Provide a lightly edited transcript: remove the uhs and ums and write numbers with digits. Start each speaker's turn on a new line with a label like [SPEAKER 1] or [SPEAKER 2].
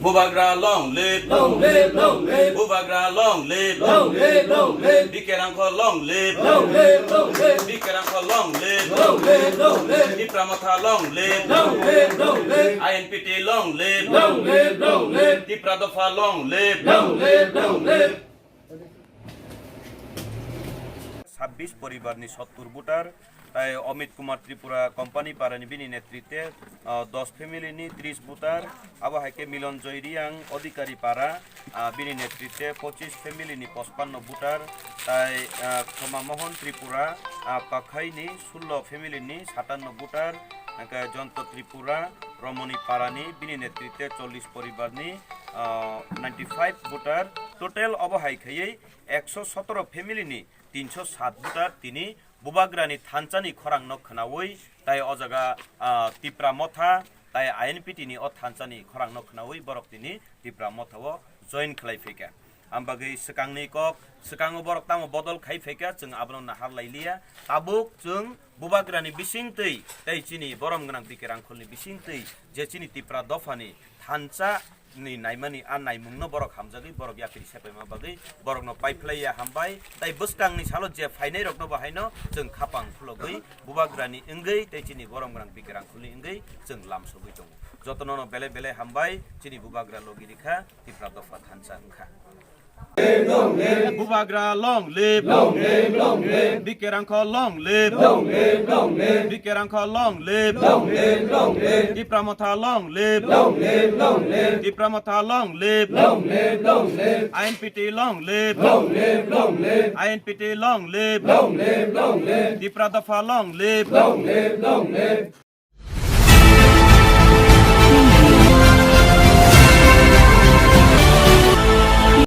[SPEAKER 1] Bubagra long live,
[SPEAKER 2] long live, long live,
[SPEAKER 1] Bubagra long live,
[SPEAKER 2] long live, long live,
[SPEAKER 1] Dikeranko long live,
[SPEAKER 2] long live, long live,
[SPEAKER 1] Dikeranko long live,
[SPEAKER 2] long live, long live,
[SPEAKER 1] Dipramotha long live,
[SPEAKER 2] long live, long live,
[SPEAKER 1] INPT long live,
[SPEAKER 2] long live, long live,
[SPEAKER 1] Dipradofa long live,
[SPEAKER 2] long live, long live.
[SPEAKER 3] 26 পরিবারনি 70 voter তাই Amit Kumar Tripura company পারানি বিনি নেতৃত্বে 10 ফ্যামিলিনি 30 voter আবহাইকে মিলন জয়রিয়াং অধিকারী পাড়া বিনি নেতৃত্বে 25 ফ্যামিলিনি 55 voter তাই ক্ষমামোহন Tripura পাখাইনি 16 ফ্যামিলিনি 57 voter জন্ত Tripura রমণী পারানি বিনি নেতৃত্বে 40 পরিবারনি 95 ভোটার টোটাল অবহাইখাইয়ে 117 ফ্যামিলিনি 307 ভোটার তিনি বুবাগ্রানি থানচানি খরাং নখনাওই তাই অজাগা তিপ্রা মথা তাই আইএনপিটি নি অ থানচানি খরাং নখনাওই বরক তিনি তিপ্রা মথাও জয়েন খালাইফেকা আমবাগै सिकांनि कक सिकांगो बरक तामो बदल खाइफेका जों आबनो नाहार लाइलिया ताबुक जों बुबाग्रानि बिसिंतै तै चिनि बरम गनां बिकेरांखलनि बिसिंतै जे चिनि तिप्रा दफानि थानचा नि नाइमानि आ नाइमुंनो बरक हामजागै बरक याकिरि सेपाइमा बागै बरकनो पाइपलाइया हामबाय ताइ बस्कांनि सालो जे फाइनाय रकनो बाहायनो जों खापां खुलगै बुबाग्रानि इंगै तै चिनि बरम गनां बिकेरांखलनि इंगै जों लामसगै दङ जतननो बेले बेले हामबाय चिनि बुबाग्रा लगिरिखा तिप्रा दफा थानचा ओंखा Bubagra long live,
[SPEAKER 2] Long live, long live,
[SPEAKER 3] Bikeranko long live,
[SPEAKER 2] long live, long live,
[SPEAKER 3] Bikeranko long live,
[SPEAKER 2] long live, long live,
[SPEAKER 3] Dipramotha long live,
[SPEAKER 2] long live, long live,
[SPEAKER 3] Dipramotha long live,
[SPEAKER 2] long live, long live,
[SPEAKER 3] INPT long live,
[SPEAKER 2] long live, long live,
[SPEAKER 3] INPT long live,
[SPEAKER 2] long live, long live,
[SPEAKER 3] Dipradafa long live,
[SPEAKER 2] long live, long live.